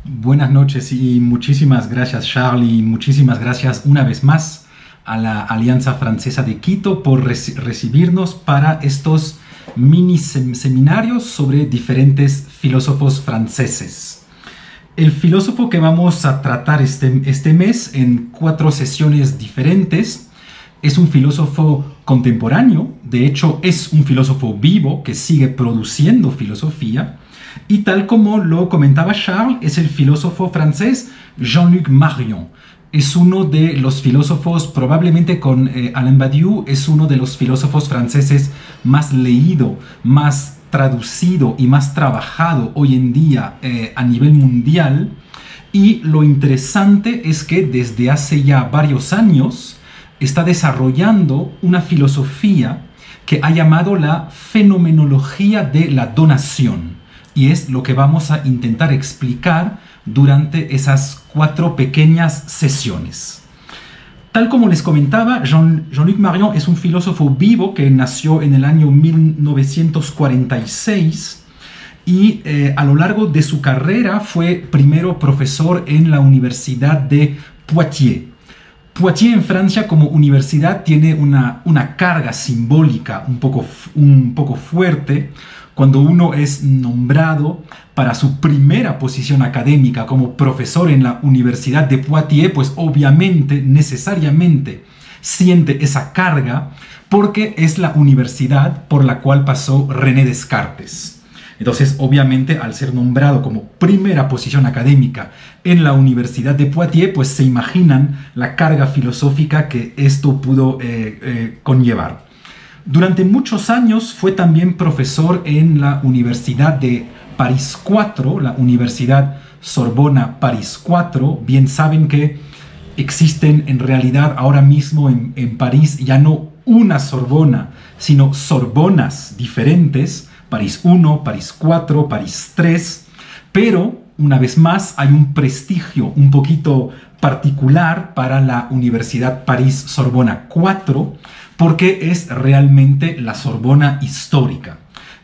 Buenas noches y muchísimas gracias, Charlie, y muchísimas gracias una vez más a la Alianza Francesa de Quito por recibirnos para estos mini seminarios sobre diferentes filósofos franceses. El filósofo que vamos a tratar este mes en 4 sesiones diferentes es un filósofo contemporáneo, de hecho es un filósofo vivo que sigue produciendo filosofía, y tal como lo comentaba Charles, es el filósofo francés Jean-Luc Marion. Es uno de los filósofos, probablemente con Alain Badiou, es uno de los filósofos franceses más leído, más traducido y más trabajado hoy en día a nivel mundial. Y lo interesante es que desde hace ya varios años está desarrollando una filosofía que ha llamado la fenomenología de la donación. Y es lo que vamos a intentar explicar durante esas 4 pequeñas sesiones. Tal como les comentaba, Jean-Luc Marion es un filósofo vivo que nació en el año 1946 y a lo largo de su carrera fue primero profesor en la Universidad de Poitiers. Poitiers en Francia como universidad tiene una carga simbólica un poco fuerte cuando uno es nombrado para su primera posición académica como profesor en la Universidad de Poitiers, pues obviamente, necesariamente, siente esa carga porque es la universidad por la cual pasó René Descartes. Entonces, obviamente, al ser nombrado como primera posición académica en la Universidad de Poitiers, pues se imaginan la carga filosófica que esto pudo conllevar. Durante muchos años fue también profesor en la Universidad de París IV, la Universidad Sorbona París IV. Bien saben que existen en realidad ahora mismo en París ya no una Sorbona, sino Sorbonas diferentes, París I, París IV, París III, pero una vez más hay un prestigio un poquito particular para la Universidad París Sorbona IV, porque es realmente la Sorbona histórica.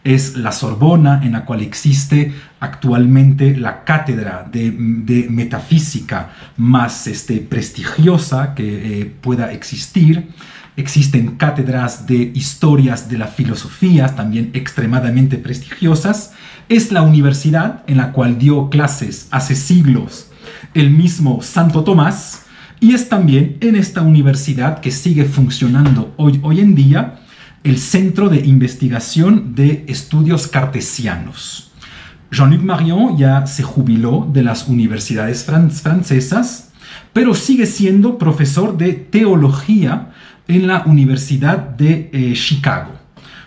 Es la Sorbona en la cual existe actualmente la cátedra de metafísica más prestigiosa que pueda existir. Existen cátedras de historias de la filosofía también extremadamente prestigiosas. Es la universidad en la cual dio clases hace siglos el mismo Santo Tomás. Y es también en esta universidad que sigue funcionando hoy en día el Centro de Investigación de Estudios Cartesianos. Jean-Luc Marion ya se jubiló de las universidades francesas, pero sigue siendo profesor de teología en la Universidad de Chicago.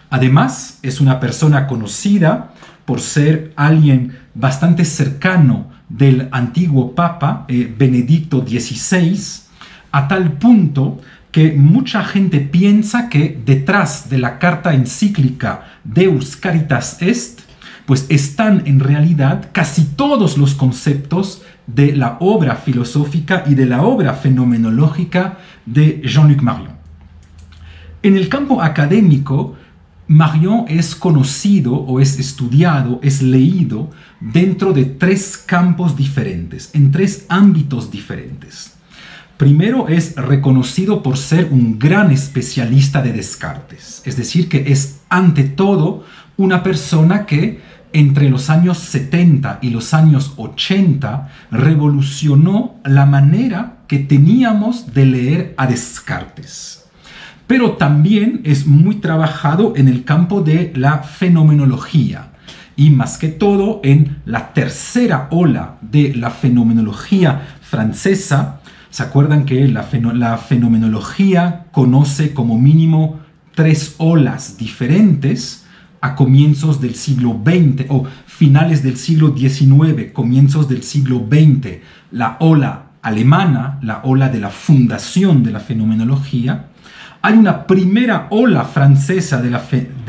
Además, es una persona conocida por ser alguien bastante cercano del antiguo Papa Benedicto XVI, a tal punto que mucha gente piensa que detrás de la carta encíclica Deus Caritas Est, pues están en realidad casi todos los conceptos de la obra filosófica y de la obra fenomenológica de Jean-Luc Marion. En el campo académico, Marion es conocido o es estudiado, es leído dentro de 3 campos diferentes, en 3 ámbitos diferentes. Primero, es reconocido por ser un gran especialista de Descartes, es decir, que es ante todo una persona que entre los años 70 y los años 80 revolucionó la manera que teníamos de leer a Descartes. Pero también es muy trabajado en el campo de la fenomenología y más que todo en la tercera ola de la fenomenología francesa. ¿Se acuerdan que la fenomenología conoce como mínimo 3 olas diferentes a comienzos del siglo XX o finales del siglo XIX, comienzos del siglo XX? La ola alemana, la ola de la fundación de la fenomenología. Hay una primera ola francesa de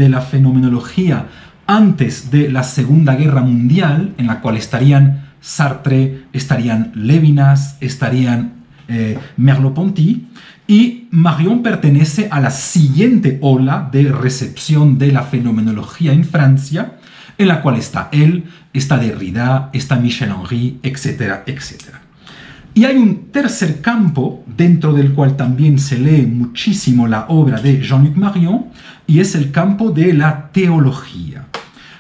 la fenomenología antes de la Segunda Guerra Mundial, en la cual estarían Sartre, estarían Lévinas, estarían Merleau-Ponty, y Marion pertenece a la siguiente ola de recepción de la fenomenología en Francia, en la cual está él, está Derrida, está Michel Henry, etcétera, etcétera. Y hay un tercer campo dentro del cual también se lee muchísimo la obra de Jean-Luc Marion, y es el campo de la teología.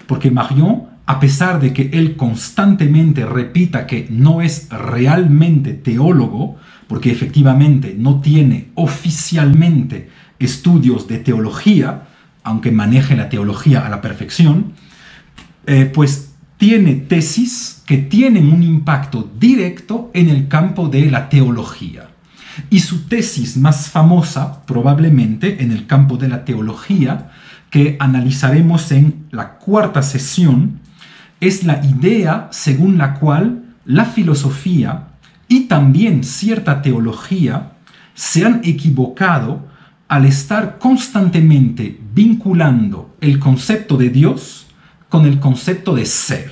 Porque Marion, a pesar de que él constantemente repita que no es realmente teólogo, porque efectivamente no tiene oficialmente estudios de teología, aunque maneje la teología a la perfección, pues tiene tesis que tienen un impacto directo en el campo de la teología. Y su tesis más famosa, probablemente en el campo de la teología, que analizaremos en la cuarta sesión, es la idea según la cual la filosofía y también cierta teología se han equivocado al estar constantemente vinculando el concepto de Dios con el concepto de ser.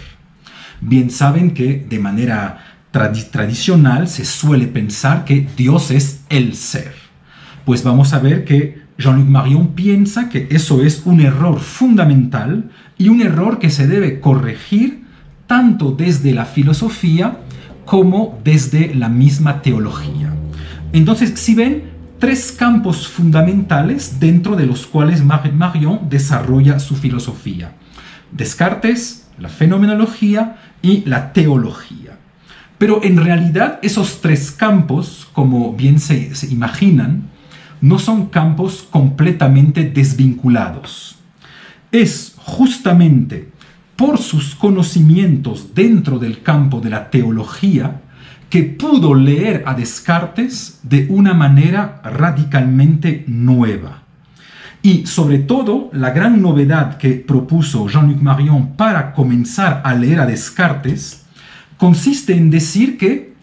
Bien saben que de manera tradicional se suele pensar que Dios es el ser. Pues vamos a ver que Jean-Luc Marion piensa que eso es un error fundamental y un error que se debe corregir tanto desde la filosofía como desde la misma teología. Entonces, si ven, tres campos fundamentales dentro de los cuales Marion desarrolla su filosofía: Descartes, la fenomenología y la teología. Pero en realidad esos tres campos, como bien se imaginan, no son campos completamente desvinculados. Es justamente por sus conocimientos dentro del campo de la teología que pudo leer a Descartes de una manera radicalmente nueva. Y sobre todo, la gran novedad que propuso Jean-Luc Marion para comenzar a leer a Descartes consiste en decir que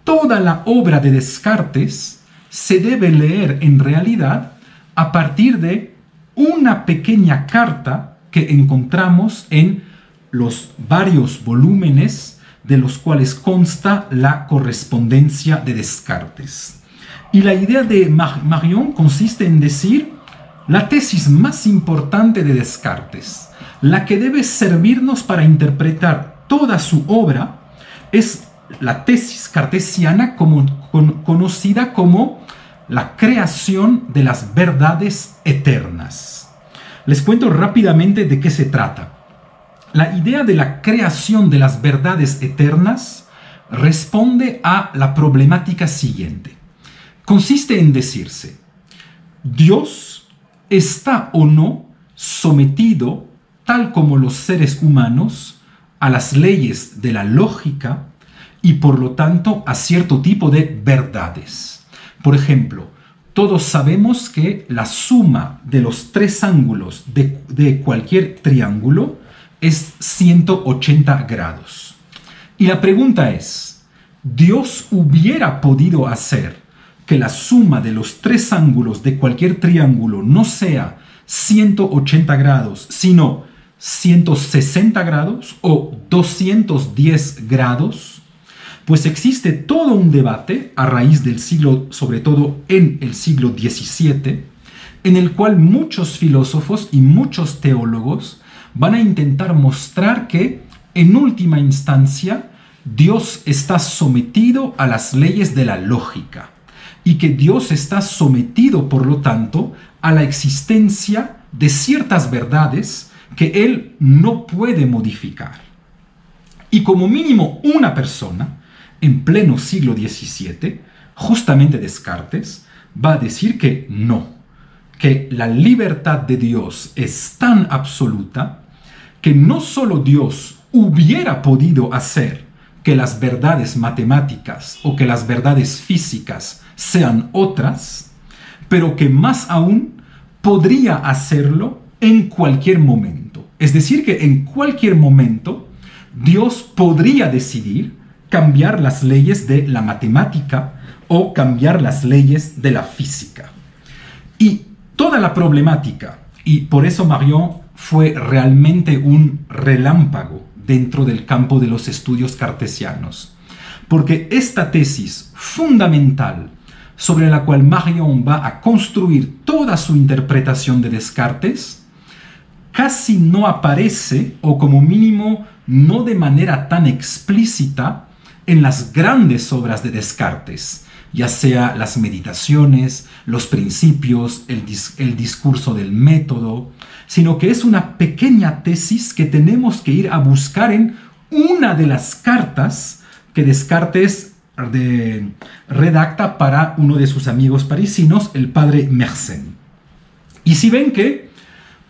toda la obra de Descartes se debe leer en realidad a partir de una pequeña carta que encontramos en los varios volúmenes de los cuales consta la correspondencia de Descartes. Y la idea de Marion consiste en decir: la tesis más importante de Descartes, la que debe servirnos para interpretar toda su obra, es la tesis cartesiana conocida como la creación de las verdades eternas. Les cuento rápidamente de qué se trata. La idea de la creación de las verdades eternas responde a la problemática siguiente. Consiste en decirse: Dios está o no sometido, tal como los seres humanos, a las leyes de la lógica y por lo tanto a cierto tipo de verdades. Por ejemplo, todos sabemos que la suma de los tres ángulos de cualquier triángulo es 180 grados. Y la pregunta es: ¿Dios hubiera podido hacer que la suma de los tres ángulos de cualquier triángulo no sea 180 grados, sino 160 grados o 210 grados? Pues existe todo un debate a raíz del siglo, sobre todo en el siglo XVII, en el cual muchos filósofos y muchos teólogos van a intentar mostrar que, en última instancia, Dios está sometido a las leyes de la lógica y que Dios está sometido, por lo tanto, a la existencia de ciertas verdades que Él no puede modificar. Y como mínimo una persona, en pleno siglo XVII, justamente Descartes, va a decir que no, que la libertad de Dios es tan absoluta que no solo Dios hubiera podido hacer que las verdades matemáticas o que las verdades físicas sean otras, pero que más aún podría hacerlo en cualquier momento. Es decir, que en cualquier momento Dios podría decidir cambiar las leyes de la matemática o cambiar las leyes de la física. Y toda la problemática, y por eso Marion fue realmente un relámpago dentro del campo de los estudios cartesianos, porque esta tesis fundamental sobre la cual Marion va a construir toda su interpretación de Descartes casi no aparece, o como mínimo no de manera tan explícita, en las grandes obras de Descartes, ya sea las meditaciones, los principios, el discurso del método, sino que es una pequeña tesis que tenemos que ir a buscar en una de las cartas que Descartes redacta para uno de sus amigos parisinos, el padre Mersenne. Y si ven que,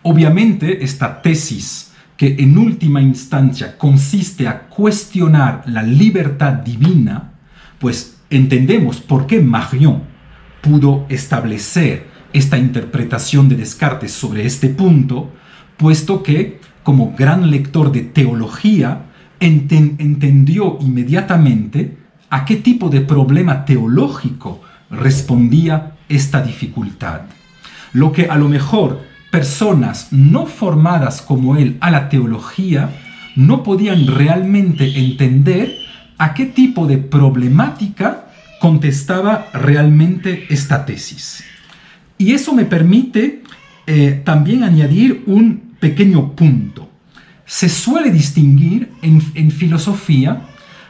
obviamente, esta tesis, que en última instancia consiste a cuestionar la libertad divina, pues entendemos por qué Marion pudo establecer esta interpretación de Descartes sobre este punto, puesto que, como gran lector de teología, entendió inmediatamente a qué tipo de problema teológico respondía esta dificultad. Lo que a lo mejor personas no formadas como él a la teología no podían realmente entender a qué tipo de problemática contestaba realmente esta tesis. Y eso me permite también añadir un pequeño punto. Se suele distinguir en filosofía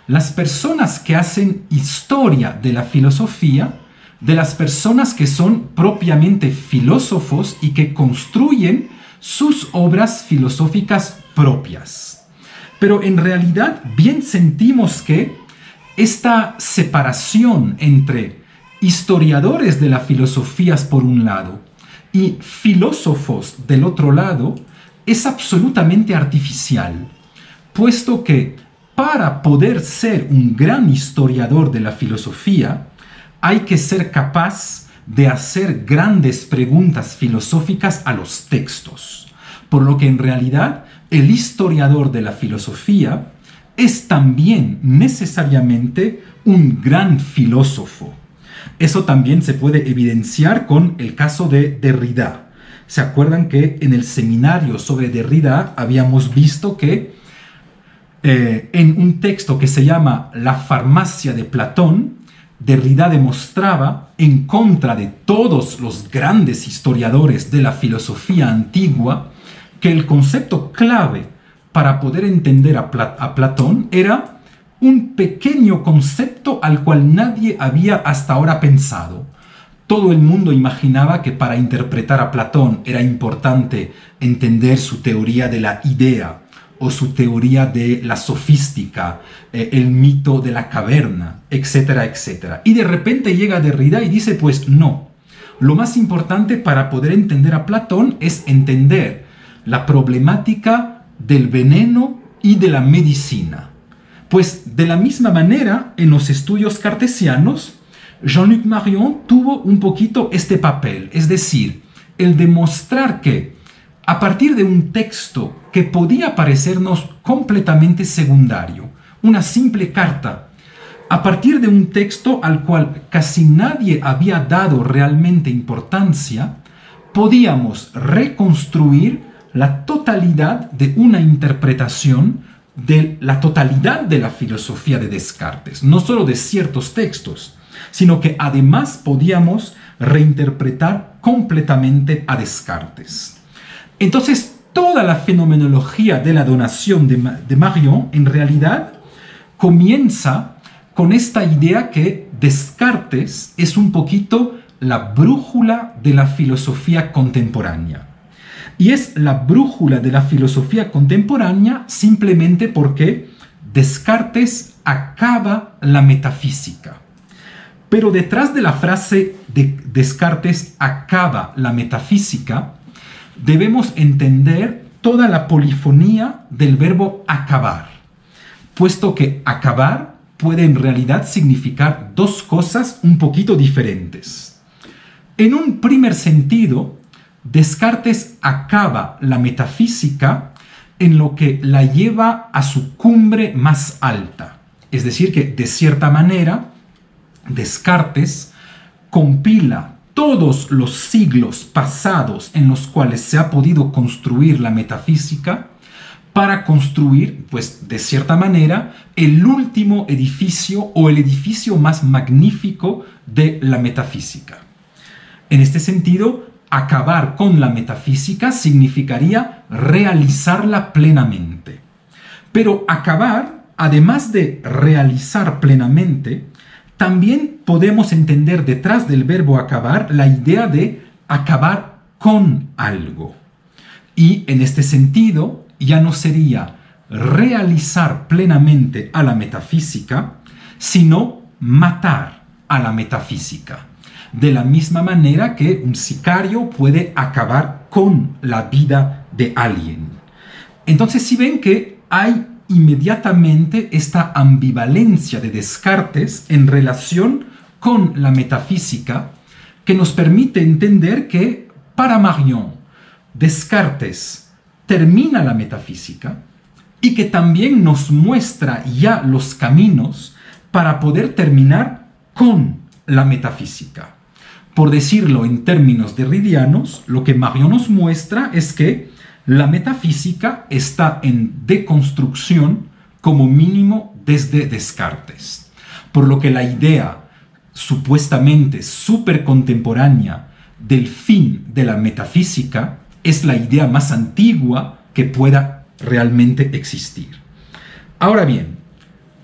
las personas que hacen historia de la filosofía de las personas que son propiamente filósofos y que construyen sus obras filosóficas propias. Pero en realidad bien sentimos que esta separación entre historiadores de la filosofía por un lado y filósofos del otro lado es absolutamente artificial, puesto que para poder ser un gran historiador de la filosofía hay que ser capaz de hacer grandes preguntas filosóficas a los textos, por lo que en realidad el historiador de la filosofía es también necesariamente un gran filósofo. Eso también se puede evidenciar con el caso de Derrida. ¿Se acuerdan que en el seminario sobre Derrida habíamos visto que en un texto que se llama La farmacia de Platón, Derrida demostraba, en contra de todos los grandes historiadores de la filosofía antigua, que el concepto clave para poder entender a Platón era un pequeño concepto al cual nadie había hasta ahora pensado. Todo el mundo imaginaba que para interpretar a Platón era importante entender su teoría de la idea o su teoría de la sofística, el mito de la caverna, etcétera, etcétera. Y de repente llega Derrida y dice, pues no, lo más importante para poder entender a Platón es entender la problemática del veneno y de la medicina. Pues de la misma manera, en los estudios cartesianos, Jean-Luc Marion tuvo un poquito este papel, es decir, el demostrar que a partir de un texto que podía parecernos completamente secundario, una simple carta, a partir de un texto al cual casi nadie había dado realmente importancia, podíamos reconstruir la totalidad de una interpretación de la totalidad de la filosofía de Descartes, no solo de ciertos textos, sino que además podíamos reinterpretar completamente a Descartes. Entonces, toda la fenomenología de la donación de Marion, en realidad, comienza con esta idea que Descartes es un poquito la brújula de la filosofía contemporánea. Y es la brújula de la filosofía contemporánea simplemente porque Descartes acaba la metafísica. Pero detrás de la frase de Descartes acaba la metafísica, debemos entender toda la polifonía del verbo acabar, puesto que acabar puede en realidad significar dos cosas un poquito diferentes. En un primer sentido, Descartes acaba la metafísica en lo que la lleva a su cumbre más alta. Es decir, que de cierta manera, Descartes compila todos los siglos pasados en los cuales se ha podido construir la metafísica para construir, pues de cierta manera, el último edificio o el edificio más magnífico de la metafísica. En este sentido, acabar con la metafísica significaría realizarla plenamente. Pero acabar, además de realizar plenamente, también podemos entender detrás del verbo acabar la idea de acabar con algo. Y en este sentido, ya no sería realizar plenamente a la metafísica, sino matar a la metafísica. De la misma manera que un sicario puede acabar con la vida de alguien. Entonces, si ven que hay inmediatamente esta ambivalencia de Descartes en relación con la metafísica, que nos permite entender que para Marion, Descartes termina la metafísica y que también nos muestra ya los caminos para poder terminar con la metafísica. Por decirlo en términos derridianos, lo que Marion nos muestra es que la metafísica está en deconstrucción como mínimo desde Descartes. Por lo que la idea supuestamente supercontemporánea del fin de la metafísica es la idea más antigua que pueda realmente existir. Ahora bien,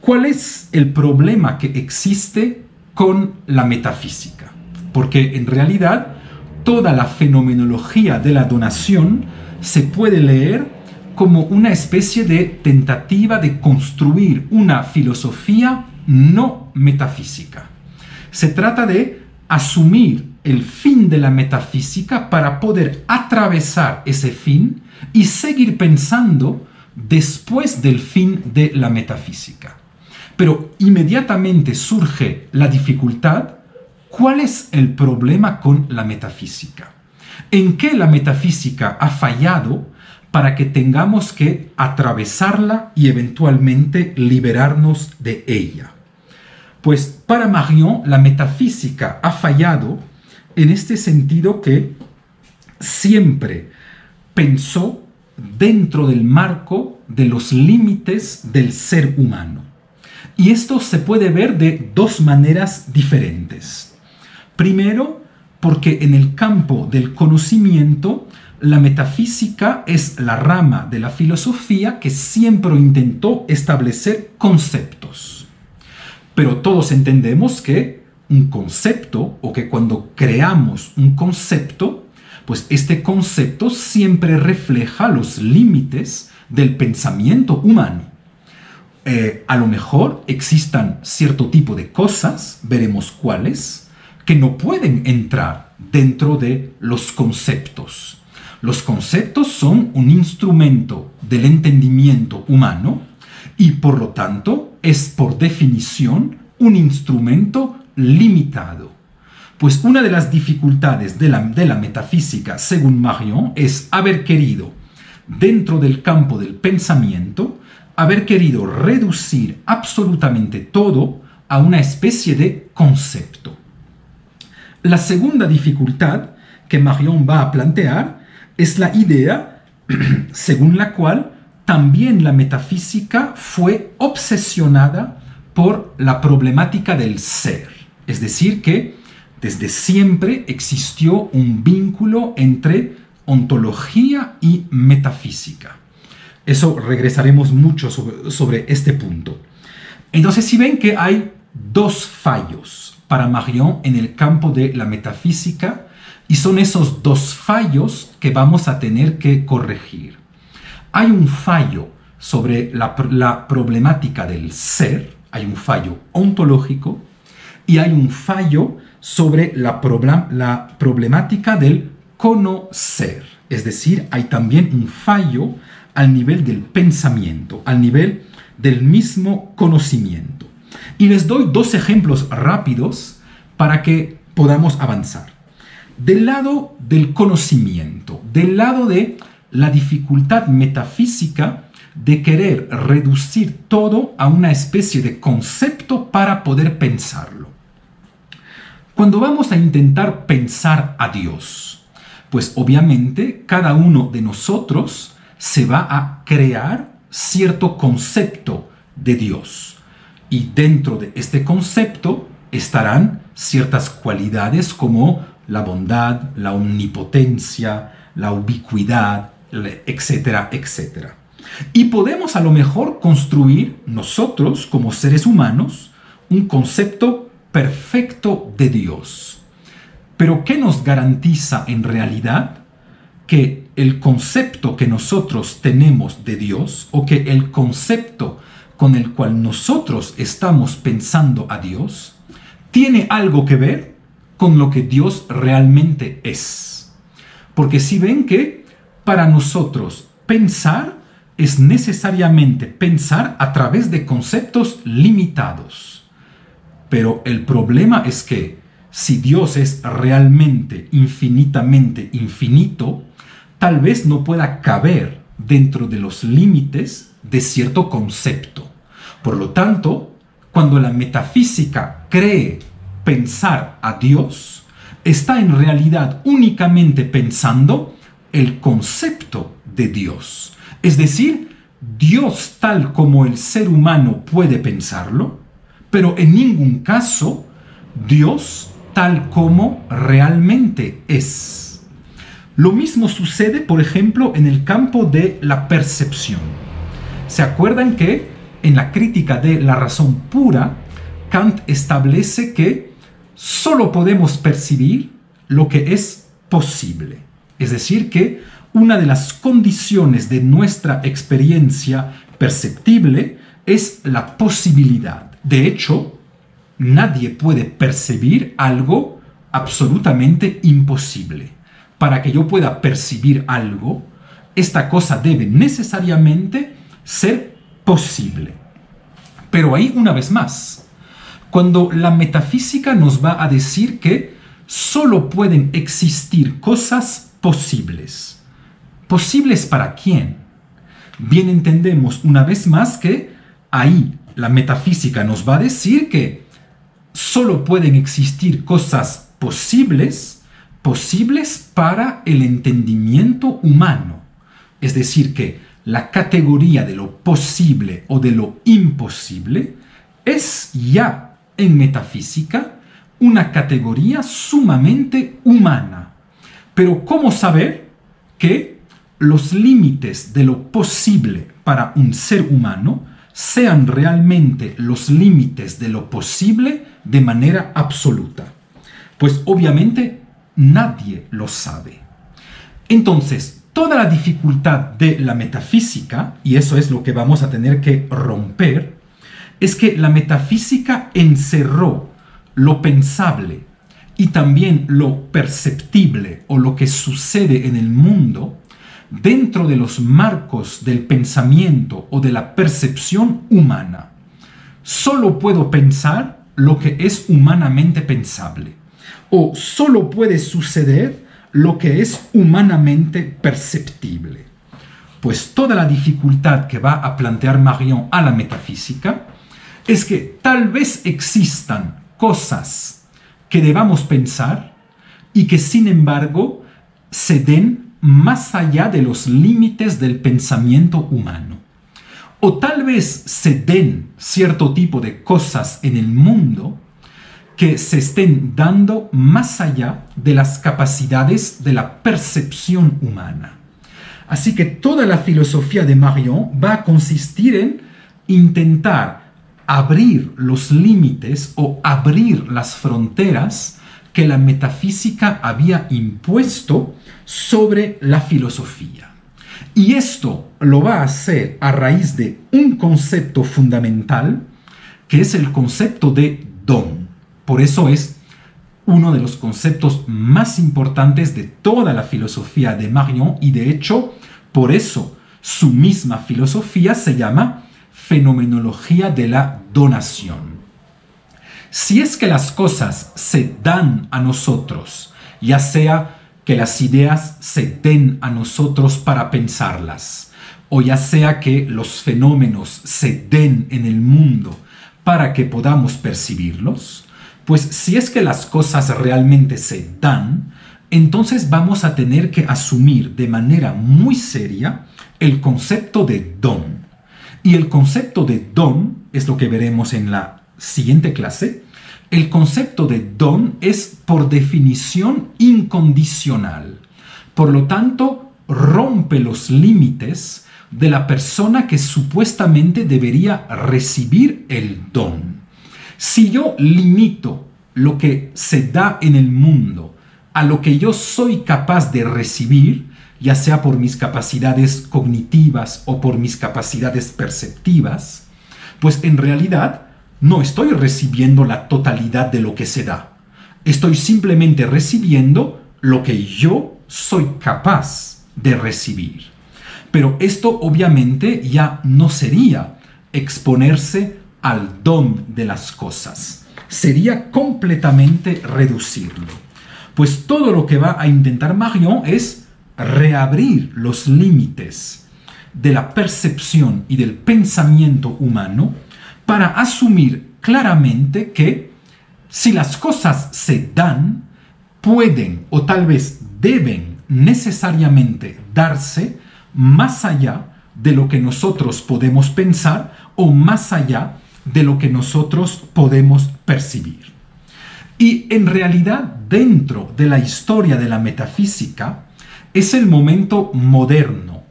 ¿cuál es el problema que existe con la metafísica? Porque en realidad toda la fenomenología de la donación se puede leer como una especie de tentativa de construir una filosofía no metafísica. Se trata de asumir el fin de la metafísica para poder atravesar ese fin y seguir pensando después del fin de la metafísica. Pero inmediatamente surge la dificultad. ¿Cuál es el problema con la metafísica? ¿En qué la metafísica ha fallado para que tengamos que atravesarla y eventualmente liberarnos de ella? Pues para Marion la metafísica ha fallado en este sentido que siempre pensó dentro del marco de los límites del ser humano. Y esto se puede ver de dos maneras diferentes. Primero, porque en el campo del conocimiento, la metafísica es la rama de la filosofía que siempre intentó establecer conceptos. Pero todos entendemos que un concepto, o que cuando creamos un concepto, pues este concepto siempre refleja los límites del pensamiento humano. A lo mejor existan cierto tipo de cosas, veremos cuáles, que no pueden entrar dentro de los conceptos. Los conceptos son un instrumento del entendimiento humano y por lo tanto es por definición un instrumento limitado. Pues una de las dificultades de la metafísica, según Marion, es haber querido, dentro del campo del pensamiento, haber querido reducir absolutamente todo a una especie de concepto. La segunda dificultad que Marion va a plantear es la idea según la cual también la metafísica fue obsesionada por la problemática del ser. Es decir, que desde siempre existió un vínculo entre ontología y metafísica. Eso regresaremos mucho sobre este punto. Entonces, si ven que hay dos fallos para Marion en el campo de la metafísica, y son esos dos fallos que vamos a tener que corregir. Hay un fallo sobre la problemática del ser, hay un fallo ontológico, y hay un fallo sobre la problemática del conocer. Es decir, hay también un fallo al nivel del pensamiento, al nivel del mismo conocimiento. Y les doy dos ejemplos rápidos para que podamos avanzar. Del lado del conocimiento, del lado de la dificultad metafísica de querer reducir todo a una especie de concepto para poder pensarlo. Cuando vamos a intentar pensar a Dios, pues obviamente cada uno de nosotros se va a crear cierto concepto de Dios. Y dentro de este concepto estarán ciertas cualidades como la bondad, la omnipotencia, la ubicuidad, etcétera, etcétera. Y podemos a lo mejor construir nosotros como seres humanos un concepto perfecto de Dios. Pero ¿qué nos garantiza en realidad que el concepto que nosotros tenemos de Dios o que el concepto con el cual nosotros estamos pensando a Dios tiene algo que ver con lo que Dios realmente es? Porque si ven que para nosotros pensar es necesariamente pensar a través de conceptos limitados. Pero el problema es que si Dios es realmente infinitamente infinito, tal vez no pueda caber dentro de los límites de cierto concepto. Por lo tanto, cuando la metafísica cree pensar a Dios, está en realidad únicamente pensando el concepto de Dios. Es decir, Dios tal como el ser humano puede pensarlo, pero en ningún caso Dios tal como realmente es. Lo mismo sucede, por ejemplo, en el campo de la percepción. ¿Se acuerdan que en la crítica de la razón pura, Kant establece que solo podemos percibir lo que es posible? Es decir, que una de las condiciones de nuestra experiencia perceptible es la posibilidad. De hecho, nadie puede percibir algo absolutamente imposible. Para que yo pueda percibir algo, esta cosa debe necesariamente ser posible. Pero ahí, una vez más, cuando la metafísica nos va a decir que solo pueden existir cosas posibles. ¿Posibles para quién? Bien entendemos una vez más que ahí la metafísica nos va a decir que solo pueden existir cosas posibles para el entendimiento humano. Es decir, que la categoría de lo posible o de lo imposible es ya en metafísica una categoría sumamente humana. Pero ¿cómo saber que los límites de lo posible para un ser humano sean realmente los límites de lo posible de manera absoluta? Pues obviamente nadie lo sabe. Entonces, toda la dificultad de la metafísica, y eso es lo que vamos a tener que romper, es que la metafísica encerró lo pensable y también lo perceptible o lo que sucede en el mundo dentro de los marcos del pensamiento o de la percepción humana. Solo puedo pensar lo que es humanamente pensable, o solo puede suceder lo que es humanamente perceptible. Pues toda la dificultad que va a plantear Marion a la metafísica es que tal vez existan cosas que debamos pensar y que sin embargo se den más allá de los límites del pensamiento humano. O tal vez se den cierto tipo de cosas en el mundo que se estén dando más allá de las capacidades de la percepción humana. Así que toda la filosofía de Marion va a consistir en intentar abrir los límites o abrir las fronteras que la metafísica había impuesto sobre la filosofía. Y esto lo va a hacer a raíz de un concepto fundamental, que es el concepto de don. Por eso es uno de los conceptos más importantes de toda la filosofía de Marion, y de hecho, por eso su misma filosofía se llama fenomenología de la donación. Si es que las cosas se dan a nosotros, ya sea que las ideas se den a nosotros para pensarlas, o ya sea que los fenómenos se den en el mundo para que podamos percibirlos, pues si es que las cosas realmente se dan, entonces vamos a tener que asumir de manera muy seria el concepto de don. Y el concepto de don es lo que veremos en la siguiente clase, El concepto de don es por definición incondicional. Por lo tanto, rompe los límites de la persona que supuestamente debería recibir el don. Si yo limito lo que se da en el mundo a lo que yo soy capaz de recibir, ya sea por mis capacidades cognitivas o por mis capacidades perceptivas, pues en realidad no estoy recibiendo la totalidad de lo que se da. Estoy simplemente recibiendo lo que yo soy capaz de recibir. Pero esto obviamente ya no sería exponerse al don de las cosas. Sería completamente reducirlo. Pues todo lo que va a intentar Marion es reabrir los límites de la percepción y del pensamiento humano para asumir claramente que si las cosas se dan, pueden o tal vez deben necesariamente darse más allá de lo que nosotros podemos pensar o más allá de lo que nosotros podemos percibir. Y en realidad, dentro de la historia de la metafísica, es el momento moderno.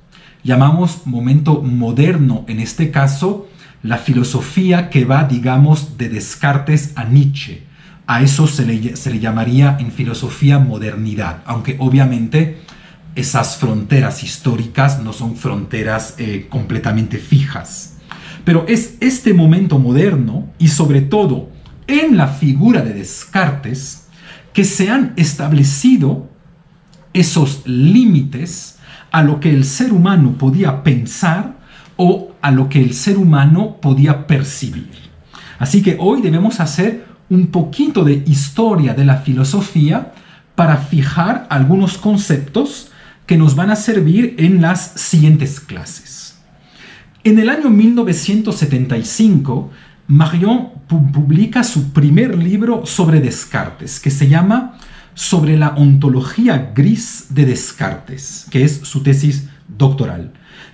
Llamamos momento moderno, en este caso, la filosofía que va, digamos, de Descartes a Nietzsche. A eso se le llamaría en filosofía modernidad, aunque obviamente esas fronteras históricas no son fronteras completamente fijas. Pero es este momento moderno, y sobre todo en la figura de Descartes, que se han establecido esos límites a lo que el ser humano podía pensar o a lo que el ser humano podía percibir. Así que hoy debemos hacer un poquito de historia de la filosofía para fijar algunos conceptos que nos van a servir en las siguientes clases. En el año 1975, Marion publica su primer libro sobre Descartes, que se llama Sobre la ontología gris de Descartes, que es su tesis doctoral.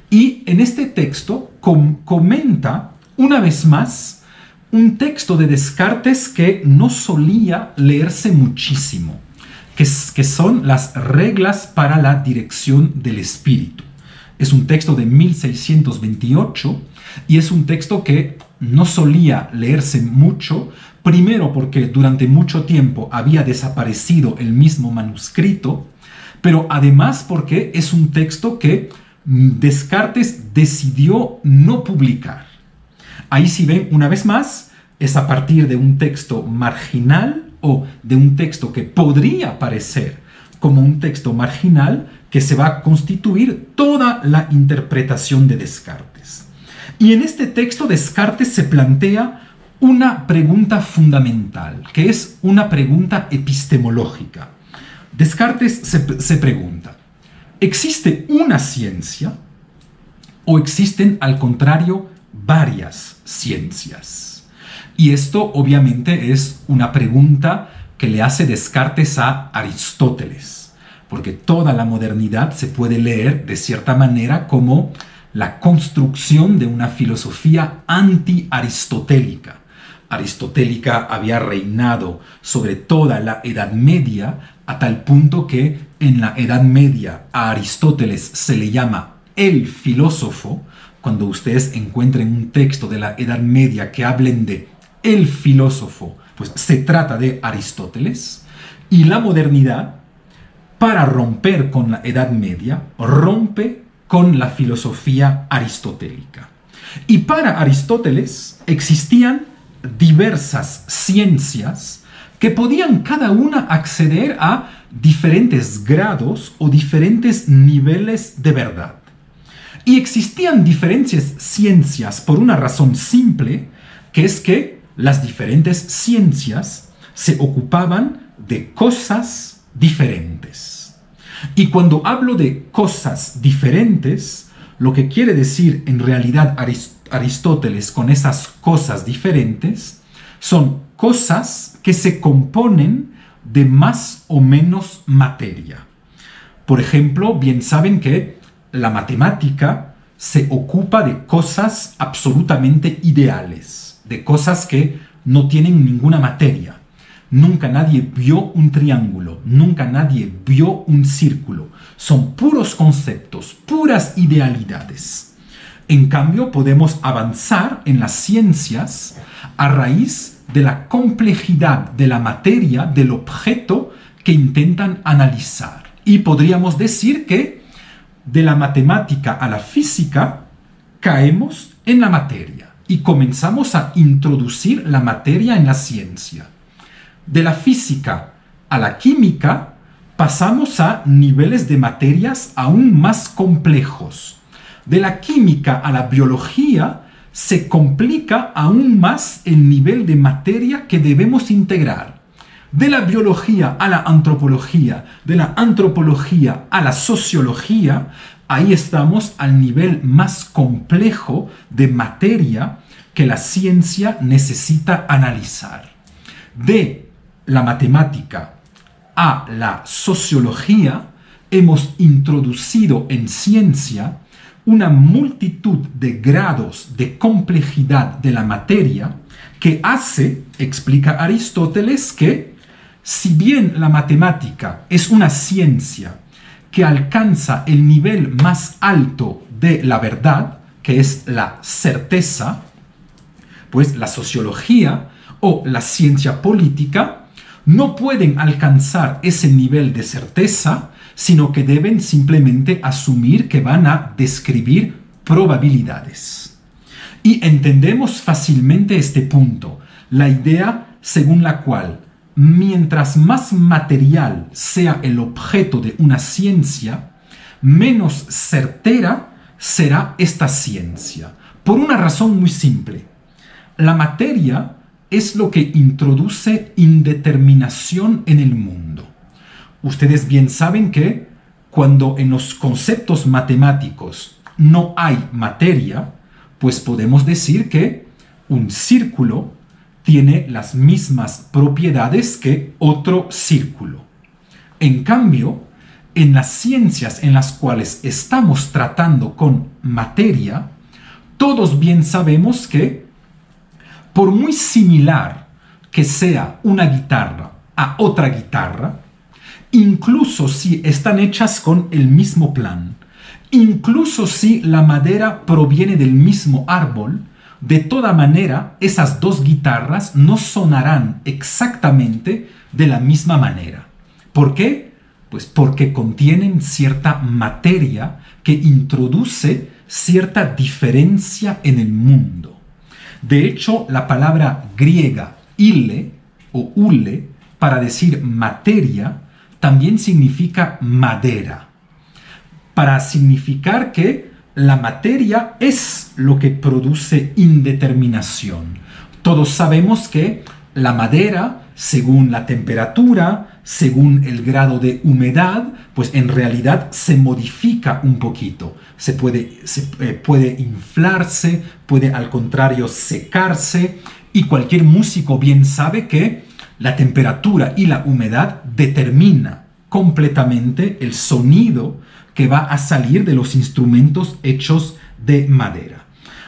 Y en este texto comenta una vez más un texto de Descartes que no solía leerse muchísimo, que son las reglas para la dirección del espíritu. Es un texto de 1628 y es un texto que no solía leerse mucho, primero porque durante mucho tiempo había desaparecido el mismo manuscrito, pero además porque es un texto que Descartes decidió no publicar. Ahí si ven, una vez más, es a partir de un texto marginal o de un texto que podría parecer como un texto marginal que se va a constituir toda la interpretación de Descartes. Y en este texto Descartes se plantea una pregunta fundamental, que es una pregunta epistemológica. Descartes se pregunta, ¿existe una ciencia o existen al contrario varias ciencias? Y esto obviamente es una pregunta que le hace Descartes a Aristóteles, porque toda la modernidad se puede leer de cierta manera como la construcción de una filosofía anti-aristotélica. Aristotélica había reinado sobre toda la Edad Media, a tal punto que en la Edad Media a Aristóteles se le llama el filósofo. Cuando ustedes encuentren un texto de la Edad Media que hablen de el filósofo, pues se trata de Aristóteles. Y la modernidad, para romper con la Edad Media, rompe con la filosofía aristotélica. Y para Aristóteles existían diversas ciencias que podían cada una acceder a diferentes grados o diferentes niveles de verdad. Y existían diferentes ciencias por una razón simple, que es que las diferentes ciencias se ocupaban de cosas diferentes. Y cuando hablo de cosas diferentes, lo que quiere decir en realidad Aristóteles con esas cosas diferentes son cosas que se componen de más o menos materia. Por ejemplo, bien saben que la matemática se ocupa de cosas absolutamente ideales, de cosas que no tienen ninguna materia. Nunca nadie vio un triángulo, nunca nadie vio un círculo. Son puros conceptos, puras idealidades. En cambio, podemos avanzar en las ciencias a raíz de la complejidad de la materia, del objeto que intentan analizar. Y podríamos decir que de la matemática a la física caemos en la materia y comenzamos a introducir la materia en la ciencia. De la física a la química pasamos a niveles de materias aún más complejos. De la química a la biología se complica aún más el nivel de materia que debemos integrar. De la biología a la antropología, de la antropología a la sociología, ahí estamos al nivel más complejo de materia que la ciencia necesita analizar. De la matemática a la sociología, hemos introducido en ciencia una multitud de grados de complejidad de la materia que hace, explica Aristóteles, que si bien la matemática es una ciencia que alcanza el nivel más alto de la verdad, que es la certeza, pues la sociología o la ciencia política no pueden alcanzar ese nivel de certeza, sino que deben simplemente asumir que van a describir probabilidades. Y entendemos fácilmente este punto, la idea según la cual mientras más material sea el objeto de una ciencia, menos certera será esta ciencia. Por una razón muy simple. La materia es lo que introduce indeterminación en el mundo. Ustedes bien saben que cuando en los conceptos matemáticos no hay materia, pues podemos decir que un círculo tiene las mismas propiedades que otro círculo. En cambio, en las ciencias en las cuales estamos tratando con materia, todos bien sabemos que por muy similar que sea una guitarra a otra guitarra, incluso si están hechas con el mismo plan, incluso si la madera proviene del mismo árbol, de toda manera esas dos guitarras no sonarán exactamente de la misma manera. ¿Por qué? Pues porque contienen cierta materia que introduce cierta diferencia en el mundo. De hecho, la palabra griega ile o ule para decir materia también significa madera, para significar que la materia es lo que produce indeterminación. Todos sabemos que la madera, según la temperatura, según el grado de humedad, pues en realidad se modifica un poquito. Se puede inflarse, puede al contrario secarse, y cualquier músico bien sabe que la temperatura y la humedad determina completamente el sonido que va a salir de los instrumentos hechos de madera.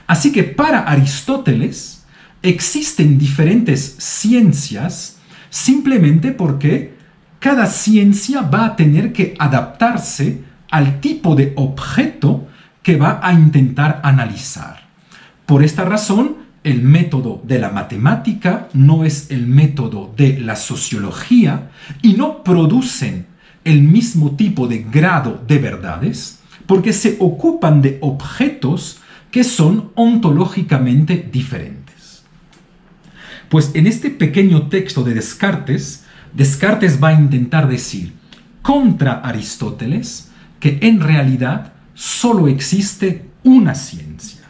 Así que para Aristóteles existen diferentes ciencias simplemente porque cada ciencia va a tener que adaptarse al tipo de objeto que va a intentar analizar. Por esta razón, el método de la matemática no es el método de la sociología y no producen el mismo tipo de grado de verdades porque se ocupan de objetos que son ontológicamente diferentes. Pues en este pequeño texto de Descartes, Descartes va a intentar decir contra Aristóteles que en realidad solo existe una ciencia.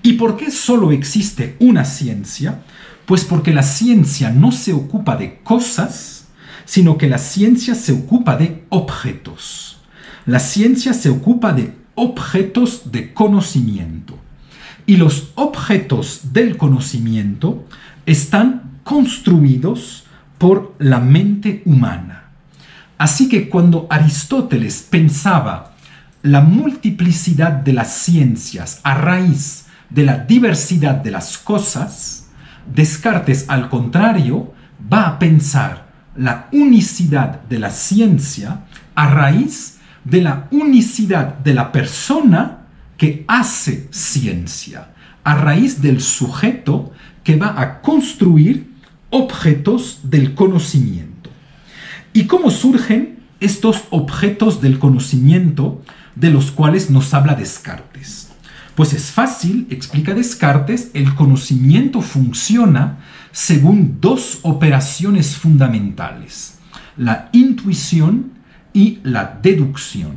¿Y por qué solo existe una ciencia? Pues porque la ciencia no se ocupa de cosas, sino que la ciencia se ocupa de objetos. La ciencia se ocupa de objetos de conocimiento. Y los objetos del conocimiento están construidos por la mente humana. Así que cuando Aristóteles pensaba la multiplicidad de las ciencias a raíz de la diversidad de las cosas, Descartes, al contrario, va a pensar la unicidad de la ciencia a raíz de la unicidad de la persona que hace ciencia, a raíz del sujeto que va a construir objetos del conocimiento. ¿Y cómo surgen estos objetos del conocimiento de los cuales nos habla Descartes? Pues es fácil, explica Descartes, el conocimiento funciona según dos operaciones fundamentales, la intuición y la deducción.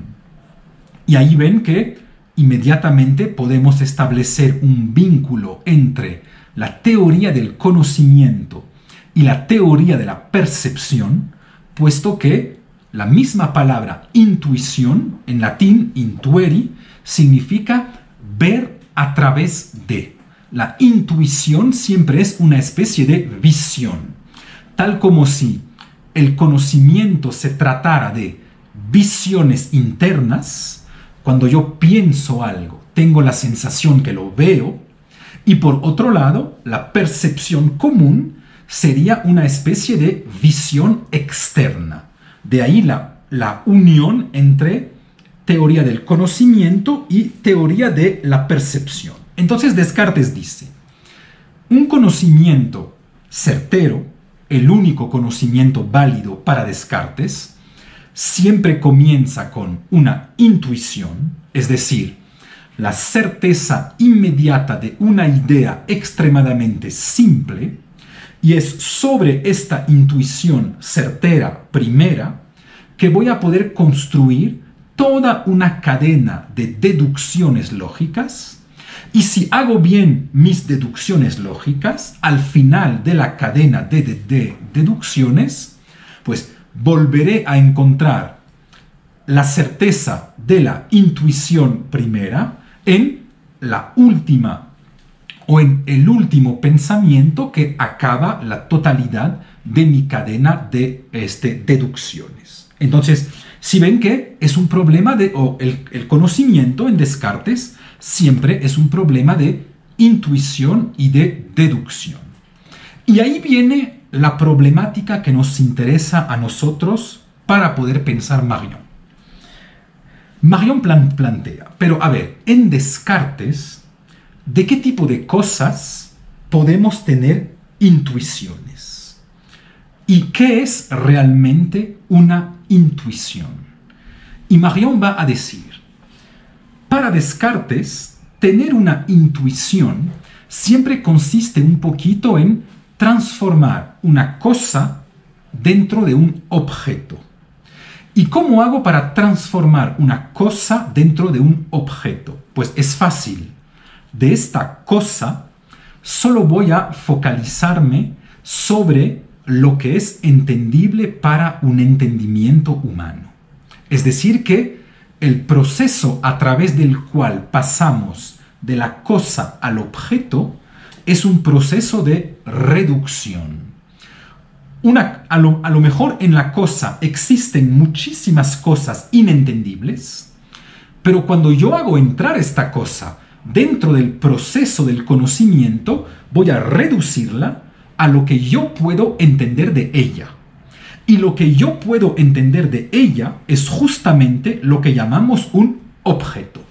Y ahí ven que inmediatamente podemos establecer un vínculo entre la teoría del conocimiento y la teoría de la percepción, puesto que la misma palabra intuición, en latín intueri, significa ver a través de. La intuición siempre es una especie de visión, tal como si el conocimiento se tratara de visiones internas. Cuando yo pienso algo, tengo la sensación que lo veo, y por otro lado, la percepción común sería una especie de visión externa. De ahí la unión entre teoría del conocimiento y teoría de la percepción. Entonces Descartes dice, un conocimiento certero, el único conocimiento válido para Descartes, siempre comienza con una intuición, es decir, la certeza inmediata de una idea extremadamente simple, y es sobre esta intuición certera primera que voy a poder construir toda una cadena de deducciones lógicas, y si hago bien mis deducciones lógicas, al final de la cadena de deducciones, pues volveré a encontrar la certeza de la intuición primera en la última o en el último pensamiento que acaba la totalidad de mi cadena de deducciones. Entonces, si ven que es un problema el conocimiento en Descartes siempre es un problema de intuición y de deducción. Y ahí viene la problemática que nos interesa a nosotros para poder pensar Marion. Marion plantea, pero a ver, en Descartes, ¿de qué tipo de cosas podemos tener intuiciones? ¿Y qué es realmente una intuición? Y Marion va a decir, para Descartes, tener una intuición siempre consiste un poquito en transformar una cosa dentro de un objeto. ¿Y cómo hago para transformar una cosa dentro de un objeto? Pues es fácil. De esta cosa solo voy a focalizarme sobre lo que es entendible para un entendimiento humano. Es decir, que el proceso a través del cual pasamos de la cosa al objeto es un proceso de reducción. A lo mejor en la cosa existen muchísimas cosas inentendibles, pero cuando yo hago entrar esta cosa dentro del proceso del conocimiento, voy a reducirla a lo que yo puedo entender de ella. Y lo que yo puedo entender de ella es justamente lo que llamamos un objeto.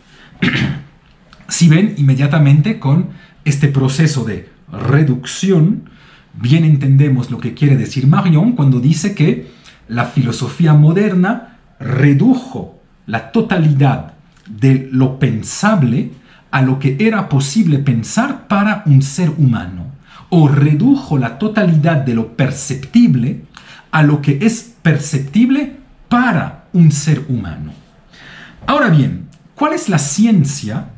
Si ven, inmediatamente con este proceso de reducción, bien entendemos lo que quiere decir Marion cuando dice que la filosofía moderna redujo la totalidad de lo pensable a lo que era posible pensar para un ser humano, o redujo la totalidad de lo perceptible a lo que es perceptible para un ser humano. Ahora bien, ¿cuál es la ciencia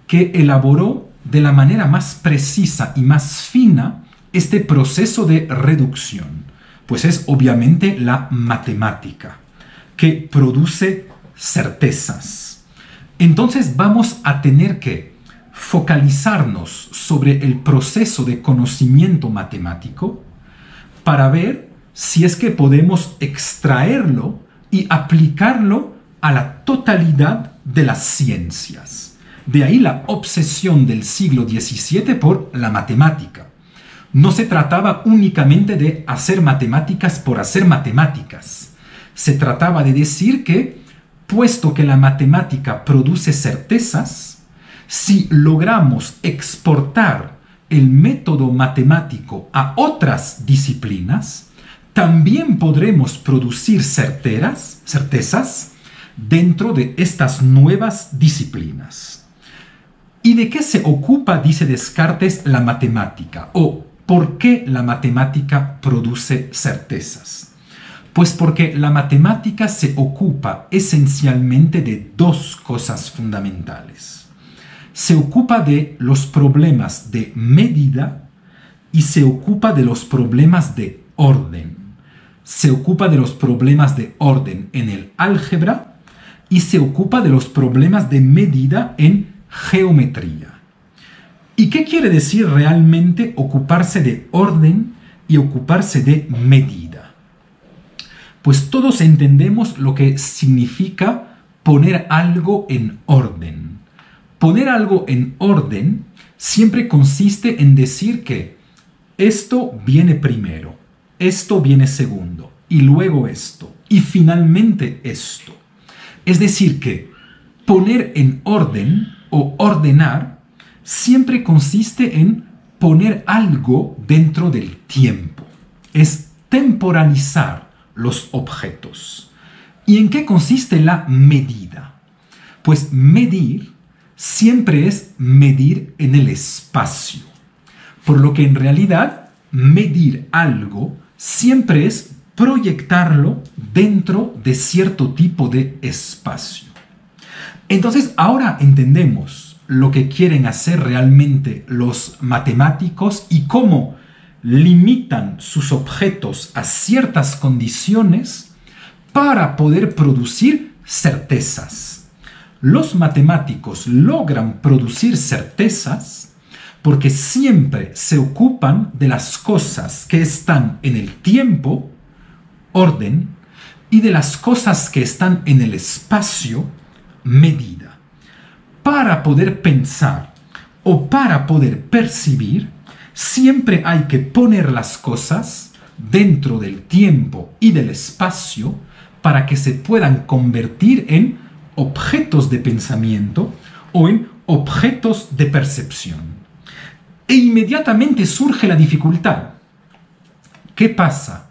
que elaboró de la manera más precisa y más fina este proceso de reducción? Pues es obviamente la matemática, que produce certezas. Entonces vamos a tener que focalizarnos sobre el proceso de conocimiento matemático para ver si es que podemos extraerlo y aplicarlo a la totalidad de las ciencias. De ahí la obsesión del siglo XVII por la matemática. No se trataba únicamente de hacer matemáticas por hacer matemáticas. Se trataba de decir que, puesto que la matemática produce certezas, si logramos exportar el método matemático a otras disciplinas, también podremos producir certezas dentro de estas nuevas disciplinas. ¿Y de qué se ocupa, dice Descartes, la matemática? ¿O por qué la matemática produce certezas? Pues porque la matemática se ocupa esencialmente de dos cosas fundamentales. Se ocupa de los problemas de medida y se ocupa de los problemas de orden. Se ocupa de los problemas de orden en el álgebra y se ocupa de los problemas de medida en geometría. ¿Y qué quiere decir realmente ocuparse de orden y ocuparse de medida? Pues todos entendemos lo que significa poner algo en orden. Poner algo en orden siempre consiste en decir que esto viene primero, esto viene segundo, y luego esto, y finalmente esto. Es decir que poner en orden o ordenar siempre consiste en poner algo dentro del tiempo. Es temporalizar los objetos. ¿Y en qué consiste la medida? Pues medir siempre es medir en el espacio. Por lo que en realidad medir algo siempre es proyectarlo dentro de cierto tipo de espacio. Entonces ahora entendemos lo que quieren hacer realmente los matemáticos y cómo limitan sus objetos a ciertas condiciones para poder producir certezas. Los matemáticos logran producir certezas porque siempre se ocupan de las cosas que están en el tiempo, orden, y de las cosas que están en el espacio, medida. Para poder pensar o para poder percibir, siempre hay que poner las cosas dentro del tiempo y del espacio para que se puedan convertir en objetos de pensamiento o en objetos de percepción. E inmediatamente surge la dificultad. ¿Qué pasa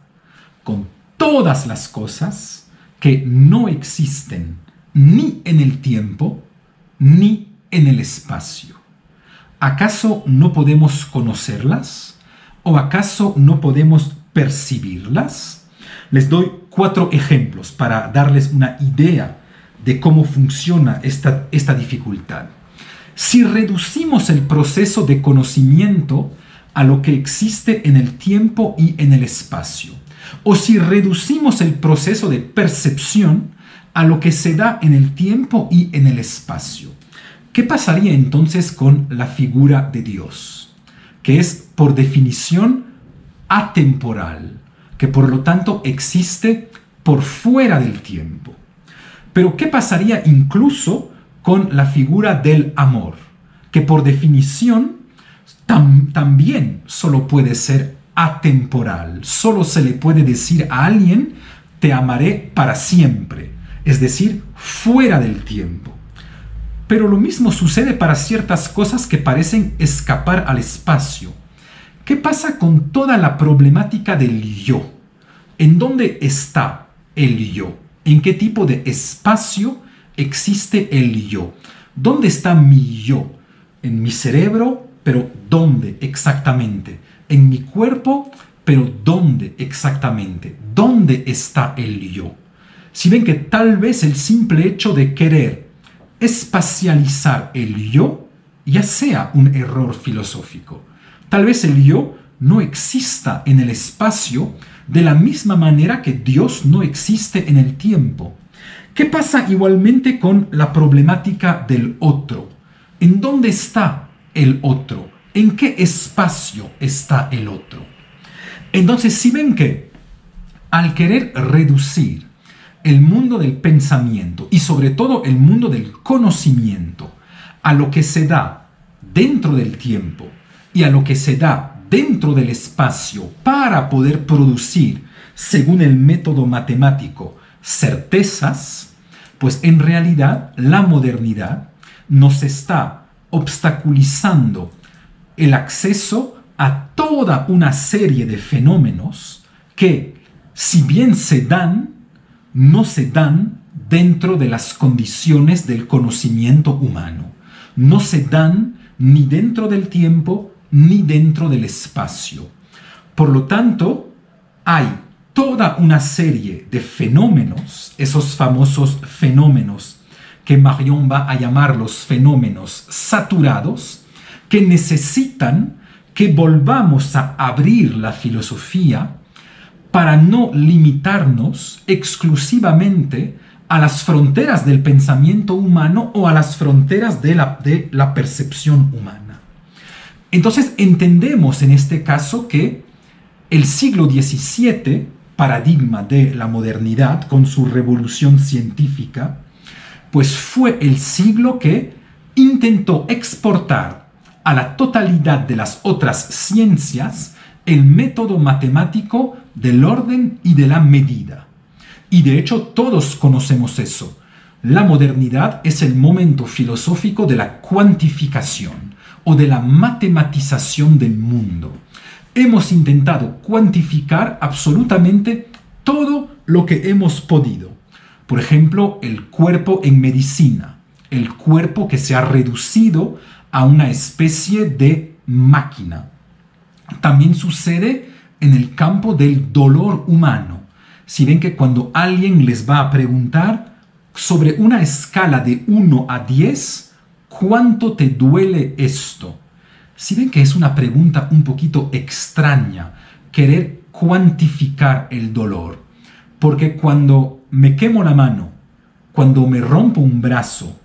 con todas las cosas que no existen ni en el tiempo ni en el espacio? ¿Acaso no podemos conocerlas? ¿O acaso no podemos percibirlas? Les doy 4 ejemplos para darles una idea de cómo funciona esta dificultad. Si reducimos el proceso de conocimiento a lo que existe en el tiempo y en el espacio, o si reducimos el proceso de percepción a lo que se da en el tiempo y en el espacio, ¿qué pasaría entonces con la figura de Dios? Que es, por definición, atemporal, que por lo tanto existe por fuera del tiempo. Pero ¿qué pasaría incluso con la figura del amor? Que por definición también solo puede ser atemporal. Solo se le puede decir a alguien, te amaré para siempre. Es decir, fuera del tiempo. Pero lo mismo sucede para ciertas cosas que parecen escapar al espacio. ¿Qué pasa con toda la problemática del yo? ¿En dónde está el yo? ¿En qué tipo de espacio existe el yo? ¿Dónde está mi yo? ¿En mi cerebro? ¿Pero dónde exactamente? ¿En mi cuerpo? ¿Pero dónde exactamente? ¿Dónde está el yo? Si ven que tal vez el simple hecho de querer espacializar el yo ya sea un error filosófico. Tal vez el yo no exista en el espacio de la misma manera que Dios no existe en el tiempo. ¿Qué pasa igualmente con la problemática del otro? ¿En dónde está el otro? ¿En qué espacio está el otro? Entonces, si ven que al querer reducir el mundo del pensamiento y sobre todo el mundo del conocimiento a lo que se da dentro del tiempo y a lo que se da dentro del espacio para poder producir, según el método matemático, certezas, pues en realidad la modernidad nos está obstaculizando el acceso a toda una serie de fenómenos que, si bien se dan, no se dan dentro de las condiciones del conocimiento humano. No se dan ni dentro del tiempo ni dentro del espacio. Por lo tanto, hay toda una serie de fenómenos, esos famosos fenómenos que Marion va a llamar los fenómenos saturados, que necesitan que volvamos a abrir la filosofía para no limitarnos exclusivamente a las fronteras del pensamiento humano o a las fronteras de la percepción humana. Entonces entendemos en este caso que el siglo XVII, paradigma de la modernidad con su revolución científica, pues fue el siglo que intentó exportar a la totalidad de las otras ciencias el método matemático del orden y de la medida. Y de hecho todos conocemos eso. La modernidad es el momento filosófico de la cuantificación o de la matematización del mundo. Hemos intentado cuantificar absolutamente todo lo que hemos podido. Por ejemplo, el cuerpo en medicina, el cuerpo que se ha reducido a una especie de máquina. También sucede en el campo del dolor humano. Si ven que cuando alguien les va a preguntar sobre una escala de 1 a 10, ¿cuánto te duele esto? Si ven que es una pregunta un poquito extraña, querer cuantificar el dolor. Porque cuando me quemo la mano, cuando me rompo un brazo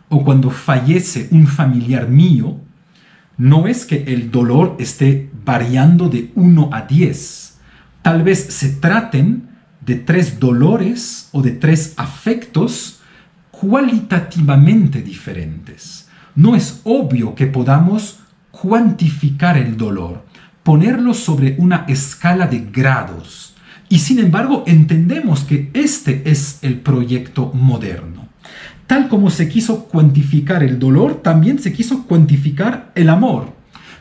o cuando fallece un familiar mío, no es que el dolor esté variando de 1 a 10. Tal vez se traten de 3 dolores o de 3 afectos cualitativamente diferentes. No es obvio que podamos cuantificar el dolor, ponerlo sobre una escala de grados. Y sin embargo entendemos que este es el proyecto moderno. Tal como se quiso cuantificar el dolor, también se quiso cuantificar el amor.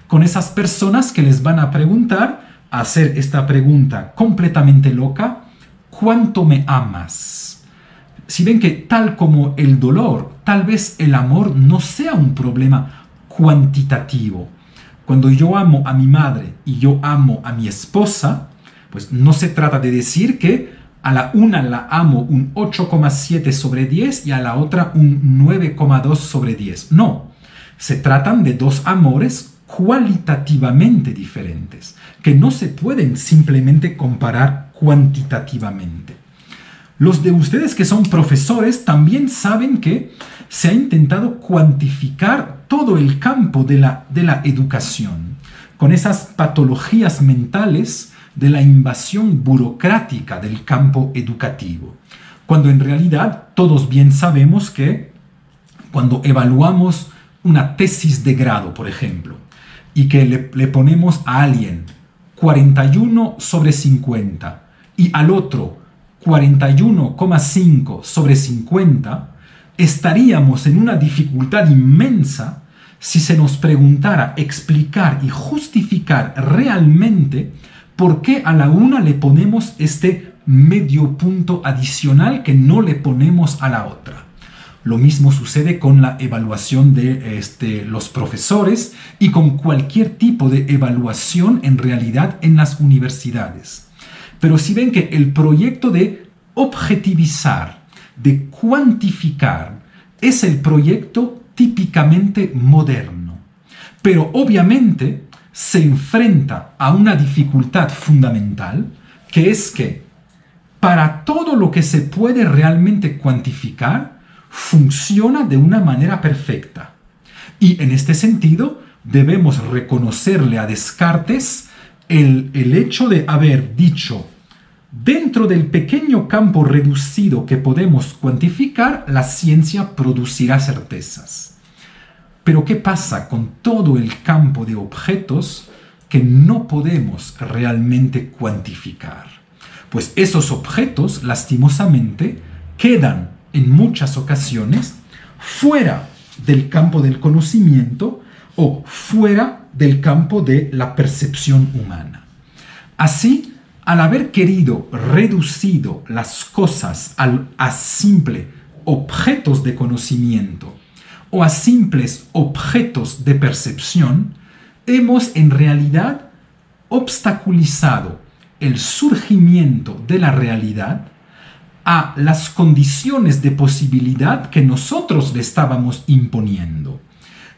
Con esas personas que les van a preguntar, a hacer esta pregunta completamente loca: ¿cuánto me amas? Si ven que tal como el dolor, tal vez el amor no sea un problema cuantitativo. Cuando yo amo a mi madre y yo amo a mi esposa, pues no se trata de decir que a la una la amo un 8,7 sobre 10 y a la otra un 9,2 sobre 10. No, se tratan de dos amores cualitativamente diferentes, que no se pueden simplemente comparar cuantitativamente. Los de ustedes que son profesores también saben que se ha intentado cuantificar todo el campo de la educación, con esas patologías mentales de la invasión burocrática del campo educativo, cuando en realidad todos bien sabemos que cuando evaluamos una tesis de grado, por ejemplo, y que le ponemos a alguien 41 sobre 50 y al otro 41,5 sobre 50, estaríamos en una dificultad inmensa si se nos preguntara explicar y justificar realmente por qué a la una le ponemos este medio punto adicional que no le ponemos a la otra. Lo mismo sucede con la evaluación de los profesores y con cualquier tipo de evaluación en realidad en las universidades. Pero si ven que el proyecto de objetivizar, de cuantificar, es el proyecto típicamente moderno. Pero obviamente se enfrenta a una dificultad fundamental, que es que para todo lo que se puede realmente cuantificar, funciona de una manera perfecta. Y en este sentido, debemos reconocerle a Descartes el hecho de haber dicho: dentro del pequeño campo reducido que podemos cuantificar, la ciencia producirá certezas. Pero ¿qué pasa con todo el campo de objetos que no podemos realmente cuantificar. Pues esos objetos, lastimosamente, quedan en muchas ocasiones fuera del campo del conocimiento o fuera del campo de la percepción humana. Así, al haber querido reducido las cosas a simples objetos de conocimiento o a simples objetos de percepción, hemos en realidad obstaculizado el surgimiento de la realidad a las condiciones de posibilidad que nosotros le estábamos imponiendo.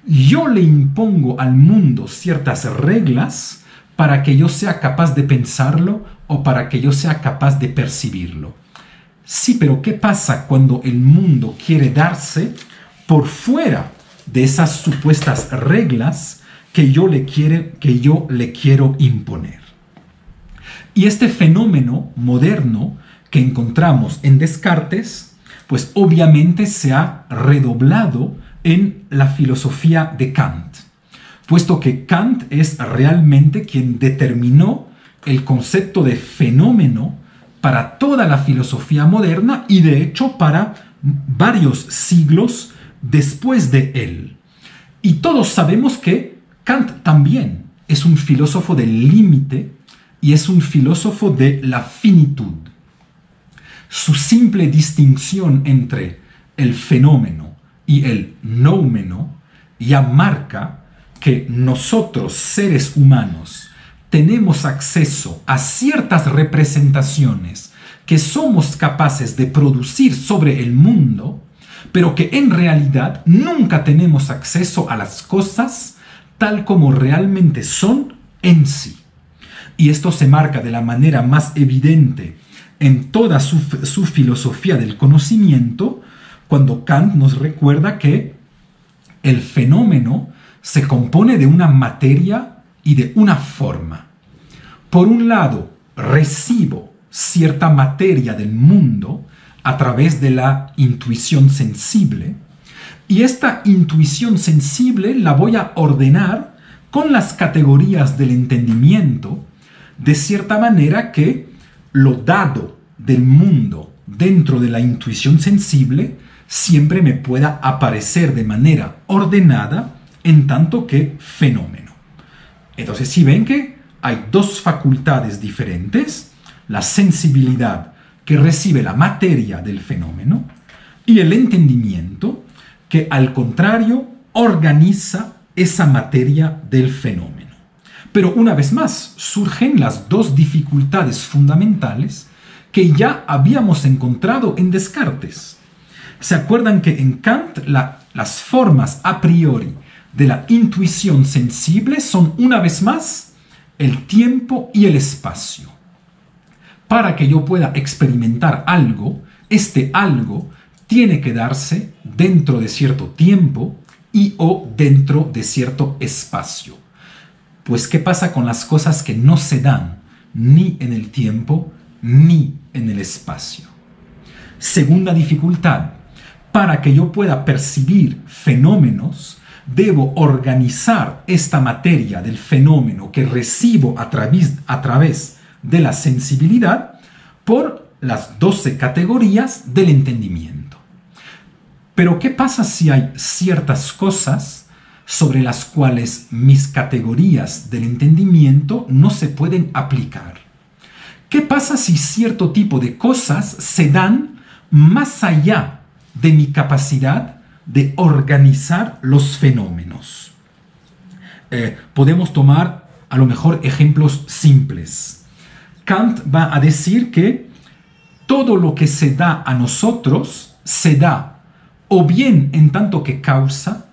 Yo le impongo al mundo ciertas reglas para que yo sea capaz de pensarlo o para que yo sea capaz de percibirlo. Sí, pero ¿qué pasa cuando el mundo quiere darse por fuera de esas supuestas reglas que yo le quiero imponer? Y este fenómeno moderno que encontramos en Descartes, pues obviamente se ha redoblado en la filosofía de Kant, puesto que Kant es realmente quien determinó el concepto de fenómeno para toda la filosofía moderna y de hecho para varios siglos después de él. Y todos sabemos que Kant también es un filósofo del límite y es un filósofo de la finitud. Su simple distinción entre el fenómeno y el noumeno ya marca que nosotros, seres humanos, tenemos acceso a ciertas representaciones que somos capaces de producir sobre el mundo, pero que en realidad nunca tenemos acceso a las cosas tal como realmente son en sí. Y esto se marca de la manera más evidente en toda su filosofía del conocimiento, cuando Kant nos recuerda que el fenómeno se compone de una materia y de una forma. Por un lado, recibo cierta materia del mundo a través de la intuición sensible, y esta intuición sensible la voy a ordenar con las categorías del entendimiento, de cierta manera que lo dado del mundo dentro de la intuición sensible siempre me pueda aparecer de manera ordenada en tanto que fenómeno. Entonces, si ven que hay dos facultades diferentes, la sensibilidad que recibe la materia del fenómeno y el entendimiento que al contrario organiza esa materia del fenómeno. Pero una vez más surgen las dos dificultades fundamentales que ya habíamos encontrado en Descartes. ¿Se acuerdan que en Kant las formas a priori de la intuición sensible son una vez más el tiempo y el espacio? Para que yo pueda experimentar algo, este algo tiene que darse dentro de cierto tiempo y o dentro de cierto espacio. Pues, ¿qué pasa con las cosas que no se dan ni en el tiempo ni en el espacio? Segunda dificultad, para que yo pueda percibir fenómenos, debo organizar esta materia del fenómeno que recibo a través de la sensibilidad por las 12 categorías del entendimiento. Pero, ¿qué pasa si hay ciertas cosas sobre las cuales mis categorías del entendimiento no se pueden aplicar? ¿Qué pasa si cierto tipo de cosas se dan más allá de mi capacidad de organizar los fenómenos? Podemos tomar a lo mejor ejemplos simples. Kant va a decir que todo lo que se da a nosotros se da o bien en tanto que causa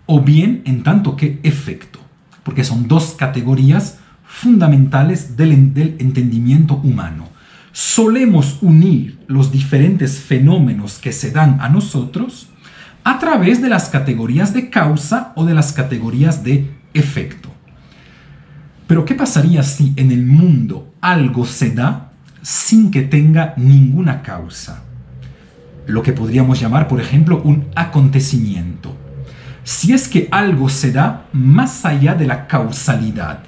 o bien en tanto que efecto, porque son dos categorías fundamentales del entendimiento humano. Solemos unir los diferentes fenómenos que se dan a nosotros a través de las categorías de causa o de las categorías de efecto. Pero ¿qué pasaría si en el mundo algo se da sin que tenga ninguna causa? Lo que podríamos llamar, por ejemplo, un acontecimiento. Si es que algo se da más allá de la causalidad,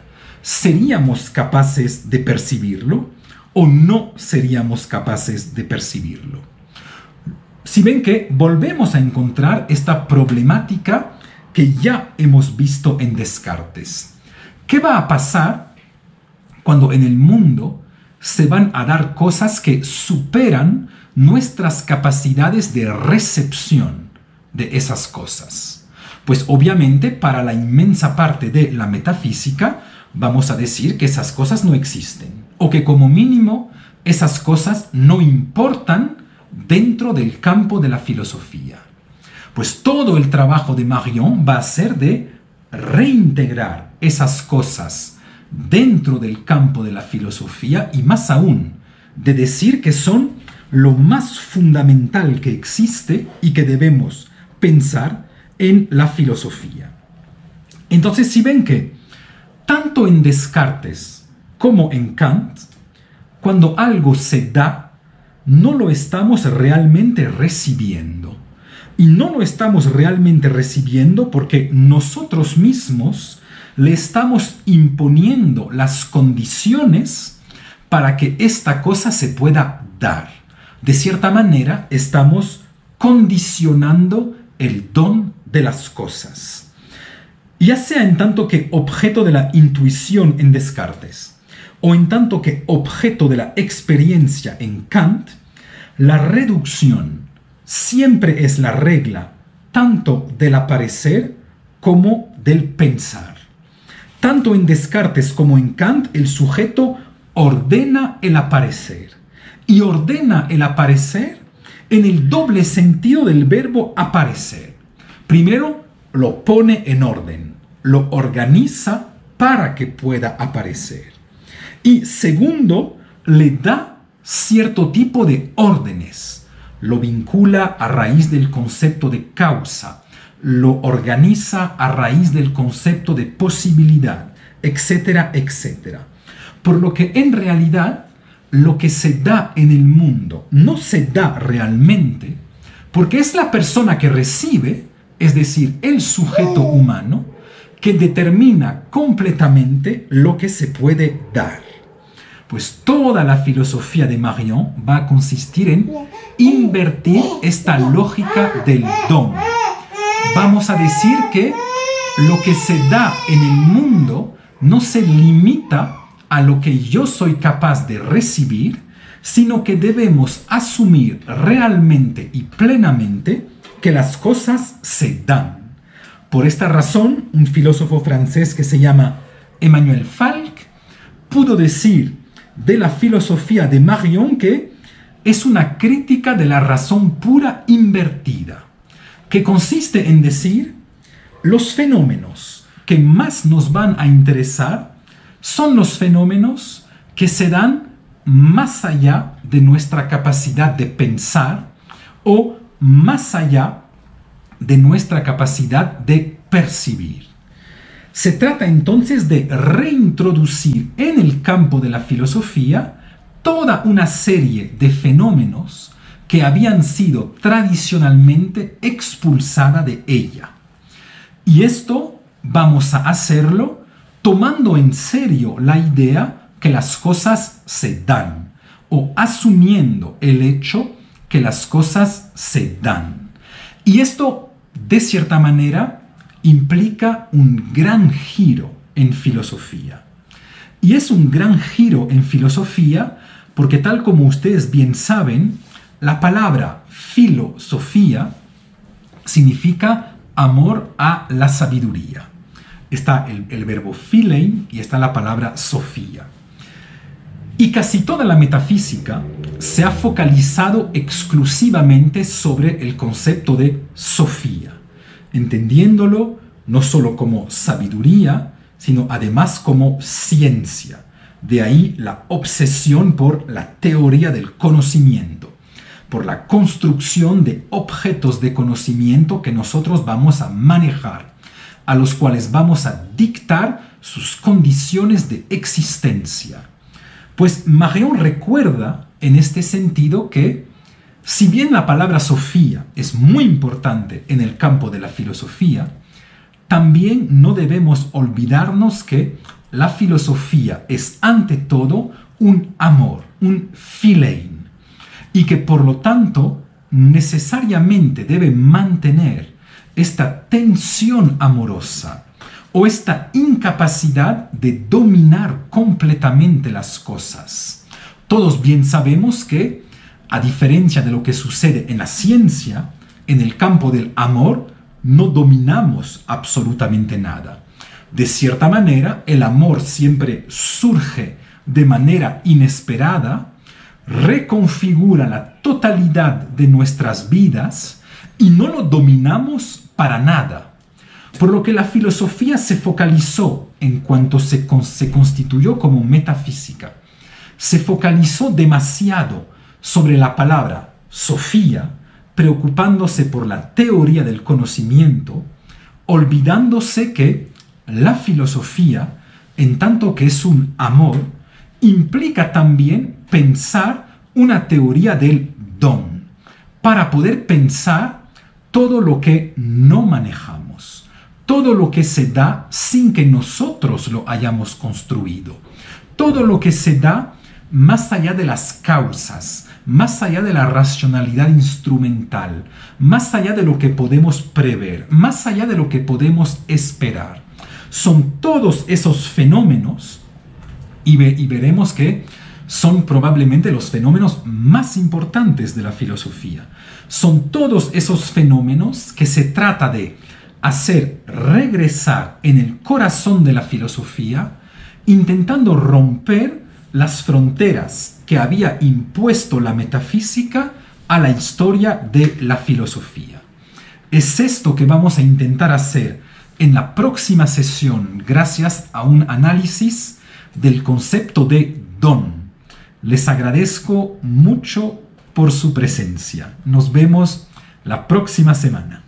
¿seríamos capaces de percibirlo o no seríamos capaces de percibirlo? Si ven que volvemos a encontrar esta problemática que ya hemos visto en Descartes. ¿Qué va a pasar cuando en el mundo se van a dar cosas que superan nuestras capacidades de recepción de esas cosas? Pues obviamente para la inmensa parte de la metafísica vamos a decir que esas cosas no existen o que como mínimo esas cosas no importan dentro del campo de la filosofía. Pues todo el trabajo de Marion va a ser de reintegrar esas cosas dentro del campo de la filosofía y más aún, de decir que son lo más fundamental que existe y que debemos pensar en la filosofía. Entonces, si ven que tanto en Descartes como en Kant, cuando algo se da, no lo estamos realmente recibiendo. Y no lo estamos realmente recibiendo porque nosotros mismos le estamos imponiendo las condiciones para que esta cosa se pueda dar. De cierta manera, estamos condicionando el don de las cosas. Ya sea en tanto que objeto de la intuición en Descartes o en tanto que objeto de la experiencia en Kant, la reducción siempre es la regla tanto del aparecer como del pensar. Tanto en Descartes como en Kant, el sujeto ordena el aparecer. Y ordena el aparecer en el doble sentido del verbo aparecer. Primero, lo pone en orden, lo organiza para que pueda aparecer. Y segundo, le da cierto tipo de órdenes. Lo vincula a raíz del concepto de causa, lo organiza a raíz del concepto de posibilidad, etcétera, etcétera. Por lo que en realidad lo que se da en el mundo no se da realmente porque es la persona que recibe, es decir, el sujeto humano, que determina completamente lo que se puede dar. Pues toda la filosofía de Marion va a consistir en invertir esta lógica del don. Vamos a decir que lo que se da en el mundo no se limita a lo que yo soy capaz de recibir, sino que debemos asumir realmente y plenamente que las cosas se dan. Por esta razón, un filósofo francés que se llama Emmanuel Falk pudo decir de la filosofía de Marion que es una crítica de la razón pura invertida, que consiste en decir los fenómenos que más nos van a interesar son los fenómenos que se dan más allá de nuestra capacidad de pensar o más allá de nuestra capacidad de percibir. Se trata entonces de reintroducir en el campo de la filosofía toda una serie de fenómenos que habían sido tradicionalmente expulsadas de ella. Y esto vamos a hacerlo tomando en serio la idea que las cosas se dan o asumiendo el hecho que las cosas se dan. Y esto, de cierta manera, implica un gran giro en filosofía. Y es un gran giro en filosofía porque, tal como ustedes bien saben, la palabra filosofía significa amor a la sabiduría. Está el verbo philein y está la palabra sofía. Y casi toda la metafísica se ha focalizado exclusivamente sobre el concepto de sofía, entendiéndolo no solo como sabiduría, sino además como ciencia. De ahí la obsesión por la teoría del conocimiento, por la construcción de objetos de conocimiento que nosotros vamos a manejar, a los cuales vamos a dictar sus condiciones de existencia. Pues Marion recuerda en este sentido que, si bien la palabra sofía es muy importante en el campo de la filosofía, también no debemos olvidarnos que la filosofía es ante todo un amor, un philein, y que por lo tanto necesariamente debe mantener esta tensión amorosa o esta incapacidad de dominar completamente las cosas. Todos bien sabemos que, a diferencia de lo que sucede en la ciencia, en el campo del amor no dominamos absolutamente nada. De cierta manera, el amor siempre surge de manera inesperada, reconfigura la totalidad de nuestras vidas y no lo dominamos para nada. Por lo que la filosofía se focalizó en cuanto se constituyó como metafísica. Se focalizó demasiado sobre la palabra Sofía, preocupándose por la teoría del conocimiento, olvidándose que la filosofía, en tanto que es un amor, implica también pensar una teoría del don, para poder pensar todo lo que no manejamos, todo lo que se da sin que nosotros lo hayamos construido, todo lo que se da más allá de las causas, más allá de la racionalidad instrumental, más allá de lo que podemos prever, más allá de lo que podemos esperar. Son todos esos fenómenos, y veremos que son probablemente los fenómenos más importantes de la filosofía. Son todos esos fenómenos que se trata de hacer regresar en el corazón de la filosofía, intentando romper las fronteras que había impuesto la metafísica a la historia de la filosofía. Es esto que vamos a intentar hacer en la próxima sesión, gracias a un análisis del concepto de don. Les agradezco mucho por su presencia. Nos vemos la próxima semana.